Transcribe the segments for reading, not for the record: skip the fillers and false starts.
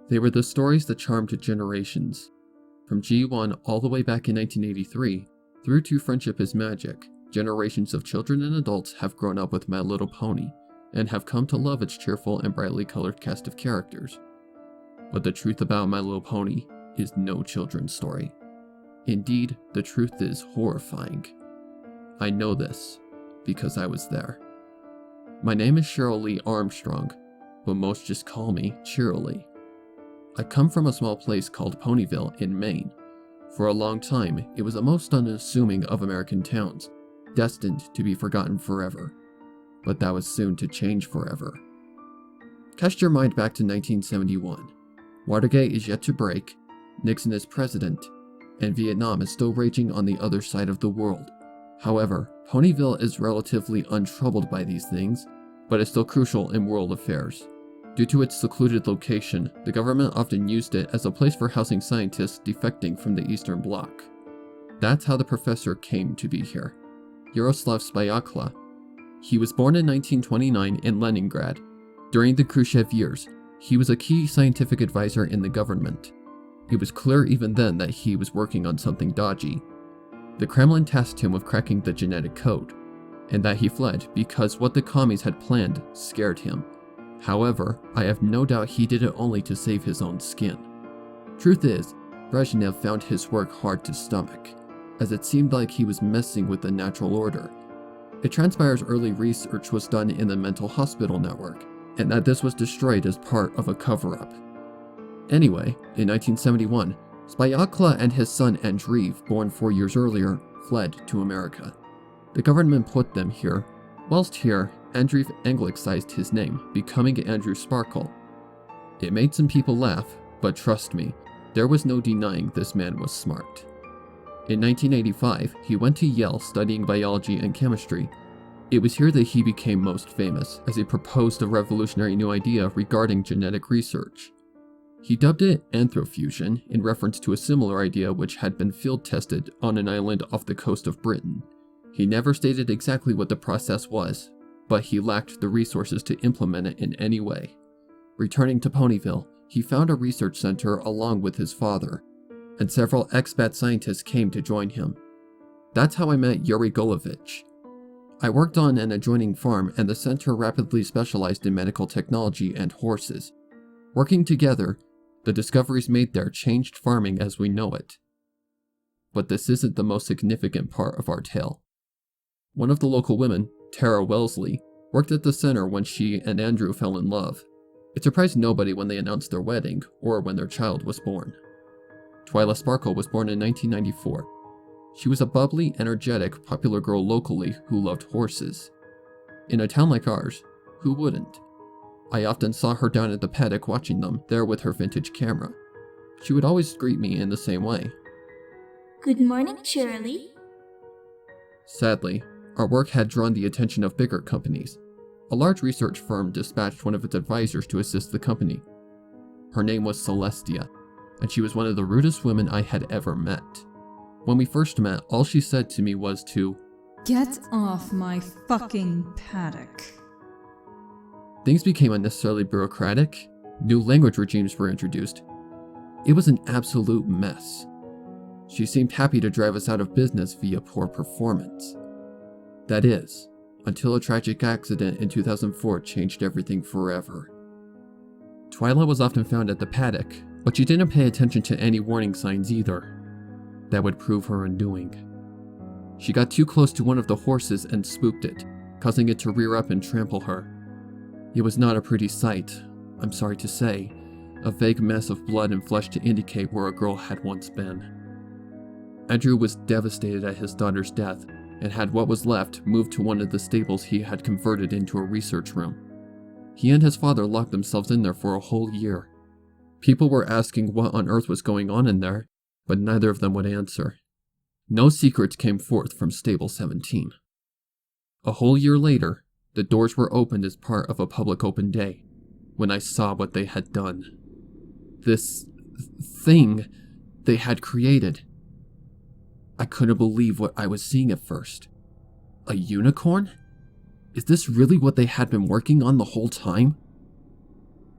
They were the stories that charmed generations. From G1 all the way back in 1983, through to Friendship is Magic, generations of children and adults have grown up with My Little Pony, and have come to love its cheerful and brightly colored cast of characters. But the truth about My Little Pony is no children's story. Indeed, the truth is horrifying. I know this, because I was there. My name is Cheryl Lee Armstrong, but most just call me Cheerily. I come from a small place called Ponyville in Maine. For a long time, it was the most unassuming of American towns, destined to be forgotten forever. But that was soon to change forever. Cast your mind back to 1971. Watergate is yet to break, Nixon is president, and Vietnam is still raging on the other side of the world. However, Ponyville is relatively untroubled by these things, but is still crucial in world affairs. Due to its secluded location, the government often used it as a place for housing scientists defecting from the Eastern Bloc. That's how the professor came to be here. Yaroslav Spyakla. He was born in 1929 in Leningrad. During the Khrushchev years, he was a key scientific advisor in the government. It was clear even then that he was working on something dodgy. The Kremlin tasked him with cracking the genetic code, and that he fled because what the commies had planned scared him. However, I have no doubt he did it only to save his own skin. Truth is, Brezhnev found his work hard to stomach, as it seemed like he was messing with the natural order. It transpires early research was done in the mental hospital network, and that this was destroyed as part of a cover-up. Anyway, in 1971, Spyakla and his son Andreev, born 4 years earlier, fled to America. The government put them here. Whilst here, Andreev anglicized his name, becoming Andrew Sparkle. It made some people laugh, but trust me, there was no denying this man was smart. In 1985, he went to Yale studying biology and chemistry. It was here that he became most famous, as he proposed a revolutionary new idea regarding genetic research. He dubbed it anthrofusion in reference to a similar idea which had been field tested on an island off the coast of Britain. He never stated exactly what the process was, but he lacked the resources to implement it in any way. Returning to Ponyville, he found a research center along with his father, and several expat scientists came to join him. That's how I met Yuri Golovich. I worked on an adjoining farm, and the center rapidly specialized in medical technology and horses. Working together, the discoveries made there changed farming as we know it. But this isn't the most significant part of our tale. One of the local women, Tara Wellesley, worked at the center when she and Andrew fell in love. It surprised nobody when they announced their wedding or when their child was born. Twyla Sparkle was born in 1994. She was a bubbly, energetic, popular girl locally who loved horses. In a town like ours, who wouldn't? I often saw her down at the paddock watching them, there with her vintage camera. She would always greet me in the same way. Good morning, Cheerily. Sadly, our work had drawn the attention of bigger companies. A large research firm dispatched one of its advisors to assist the company. Her name was Celestia, and she was one of the rudest women I had ever met. When we first met, all she said to me was to "Get off my fucking paddock." Things became unnecessarily bureaucratic, new language regimes were introduced. It was an absolute mess. She seemed happy to drive us out of business via poor performance. That is, until a tragic accident in 2004 changed everything forever. Twyla was often found at the paddock, but she didn't pay attention to any warning signs either. That would prove her undoing. She got too close to one of the horses and spooked it, causing it to rear up and trample her. It was not a pretty sight, I'm sorry to say, a vague mess of blood and flesh to indicate where a girl had once been. Andrew was devastated at his daughter's death and had what was left moved to one of the stables he had converted into a research room. He and his father locked themselves in there for a whole year. People were asking what on earth was going on in there, but neither of them would answer. No secrets came forth from Stable 17. A whole year later, the doors were opened as part of a public open day, when I saw what they had done. This thing they had created. I couldn't believe what I was seeing at first. A unicorn? Is this really what they had been working on the whole time?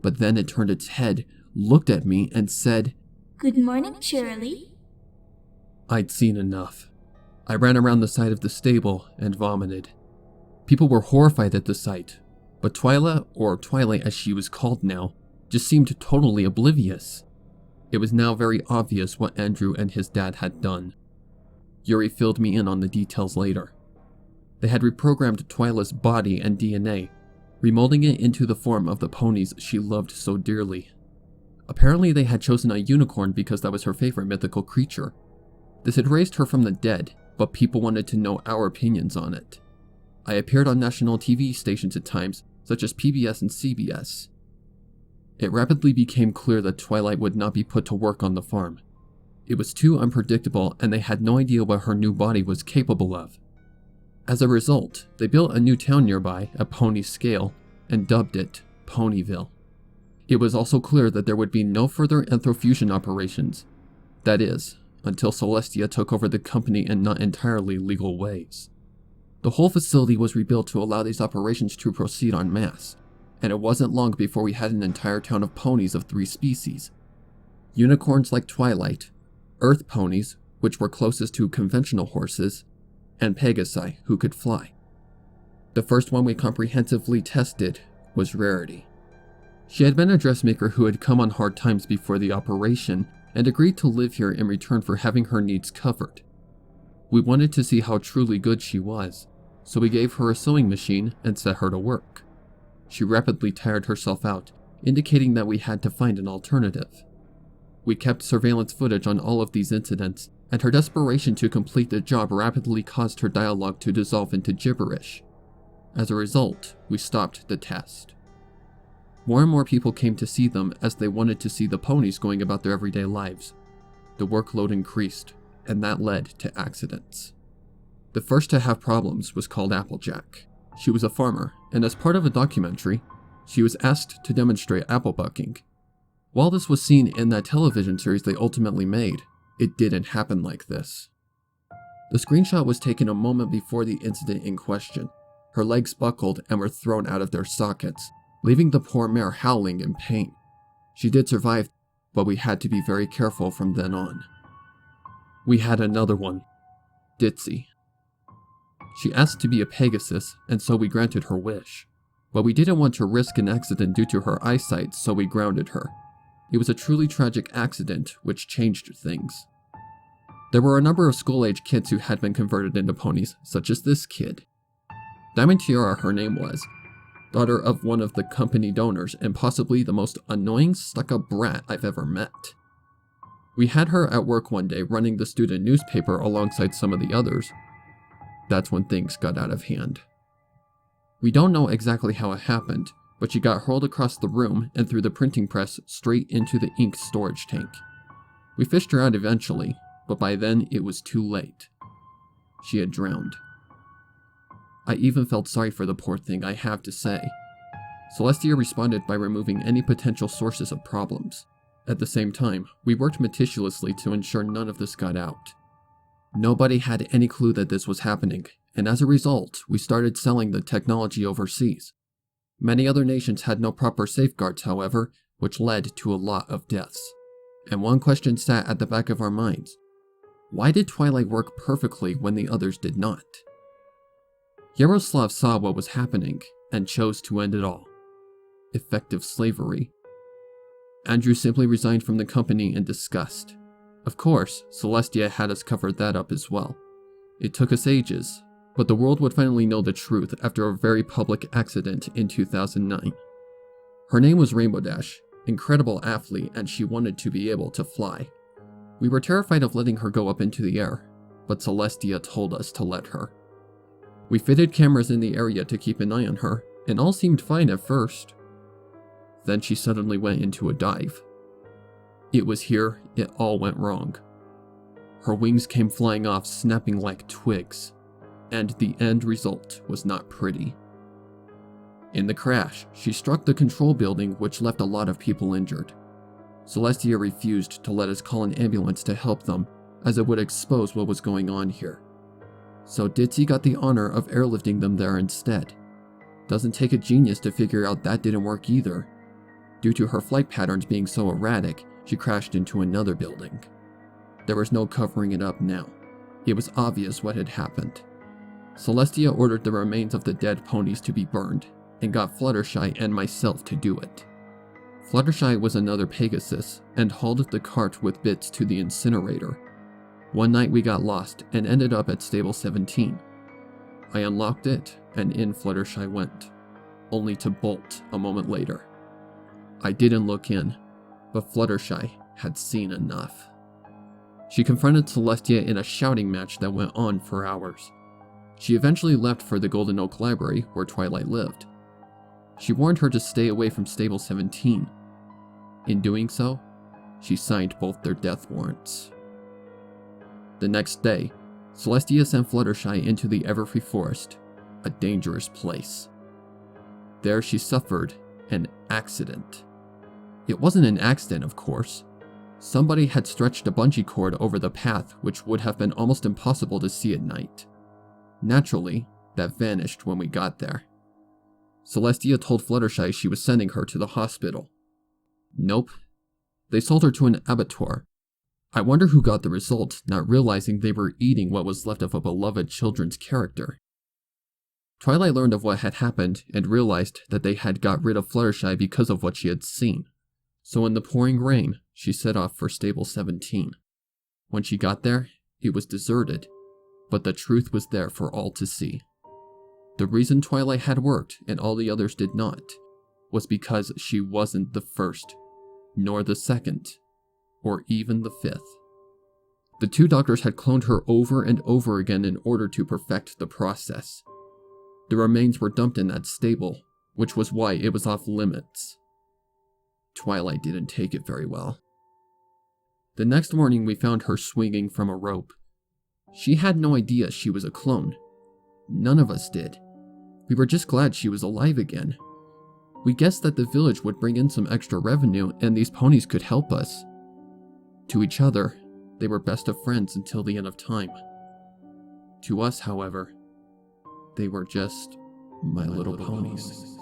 But then it turned its head, looked at me, and said, "Good morning, Shirley." I'd seen enough. I ran around the side of the stable and vomited. People were horrified at the sight, but Twyla, or Twilight as she was called now, just seemed totally oblivious. It was now very obvious what Andrew and his dad had done. Yuri filled me in on the details later. They had reprogrammed Twyla's body and DNA, remolding it into the form of the ponies she loved so dearly. Apparently they had chosen a unicorn because that was her favorite mythical creature. This had raised her from the dead, but people wanted to know our opinions on it. I appeared on national TV stations at times, such as PBS and CBS. It rapidly became clear that Twilight would not be put to work on the farm. It was too unpredictable, and they had no idea what her new body was capable of. As a result, they built a new town nearby at Pony scale and dubbed it Ponyville. It was also clear that there would be no further anthrofusion operations. That is, until Celestia took over the company in not entirely legal ways. The whole facility was rebuilt to allow these operations to proceed en masse, and it wasn't long before we had an entire town of ponies of 3 species. Unicorns like Twilight, Earth ponies, which were closest to conventional horses, and Pegasi, who could fly. The first one we comprehensively tested was Rarity. She had been a dressmaker who had come on hard times before the operation and agreed to live here in return for having her needs covered. We wanted to see how truly good she was, so we gave her a sewing machine and set her to work. She rapidly tired herself out, indicating that we had to find an alternative. We kept surveillance footage on all of these incidents, and her desperation to complete the job rapidly caused her dialogue to dissolve into gibberish. As a result, we stopped the test. More and more people came to see them as they wanted to see the ponies going about their everyday lives. The workload increased, and that led to accidents. The first to have problems was called Applejack. She was a farmer, and as part of a documentary, she was asked to demonstrate apple bucking. While this was seen in that television series they ultimately made, it didn't happen like this. The screenshot was taken a moment before the incident in question. Her legs buckled and were thrown out of their sockets, leaving the poor mare howling in pain. She did survive, but we had to be very careful from then on. We had another one, Ditzy. She asked to be a Pegasus, and so we granted her wish. But we didn't want to risk an accident due to her eyesight, so we grounded her. It was a truly tragic accident, which changed things. There were a number of school-age kids who had been converted into ponies, such as this kid. Diamond Tiara, her name was, daughter of one of the company donors and possibly the most annoying stuck-up brat I've ever met. We had her at work one day running the student newspaper alongside some of the others. That's when things got out of hand. We don't know exactly how it happened, but she got hurled across the room and through the printing press straight into the ink storage tank. We fished her out eventually, but by then it was too late. She had drowned. I even felt sorry for the poor thing, I have to say. Celestia responded by removing any potential sources of problems. At the same time, we worked meticulously to ensure none of this got out. Nobody had any clue that this was happening, and as a result, we started selling the technology overseas. Many other nations had no proper safeguards, however, which led to a lot of deaths. And one question sat at the back of our minds. Why did Twilight work perfectly when the others did not? Yaroslav saw what was happening and chose to end it all. Effective slavery. Andrew simply resigned from the company in disgust. Of course, Celestia had us cover that up as well. It took us ages, but the world would finally know the truth after a very public accident in 2009. Her name was Rainbow Dash, incredible athlete, and she wanted to be able to fly. We were terrified of letting her go up into the air, but Celestia told us to let her. We fitted cameras in the area to keep an eye on her, and all seemed fine at first. Then she suddenly went into a dive. It was here it all went wrong. Her wings came flying off, snapping like twigs, and the end result was not pretty. In the crash, she struck the control building, which left a lot of people injured. Celestia refused to let us call an ambulance to help them, as it would expose what was going on here. So Ditzy got the honor of airlifting them there instead. Doesn't take a genius to figure out that didn't work either. Due to her flight patterns being so erratic, she crashed into another building. There was no covering it up now. It was obvious what had happened. Celestia ordered the remains of the dead ponies to be burned, and got Fluttershy and myself to do it. Fluttershy was another Pegasus, and hauled the cart with bits to the incinerator. One night we got lost, and ended up at Stable 17. I unlocked it, and in Fluttershy went, only to bolt a moment later. I didn't look in, but Fluttershy had seen enough. She confronted Celestia in a shouting match that went on for hours. She eventually left for the Golden Oak Library, where Twilight lived. She warned her to stay away from Stable 17. In doing so, she signed both their death warrants. The next day, Celestia sent Fluttershy into the Everfree Forest, a dangerous place. There she suffered an accident. It wasn't an accident, of course. Somebody had stretched a bungee cord over the path, which would have been almost impossible to see at night. Naturally, that vanished when we got there. Celestia told Fluttershy she was sending her to the hospital. Nope. They sold her to an abattoir. I wonder who got the result, not realizing they were eating what was left of a beloved children's character. Twilight learned of what had happened and realized that they had got rid of Fluttershy because of what she had seen. So in the pouring rain, she set off for Stable 17. When she got there, it was deserted, but the truth was there for all to see. The reason Twilight had worked and all the others did not was because she wasn't the first, nor the second, or even the fifth. The two doctors had cloned her over and over again in order to perfect the process. The remains were dumped in that stable, which was why it was off limits. Twilight didn't take it very well. The next morning we found her swinging from a rope. She had no idea she was a clone. None of us did. We were just glad she was alive again. We guessed that the village would bring in some extra revenue and these ponies could help us. To each other, they were best of friends until the end of time. To us, however, they were just my little ponies.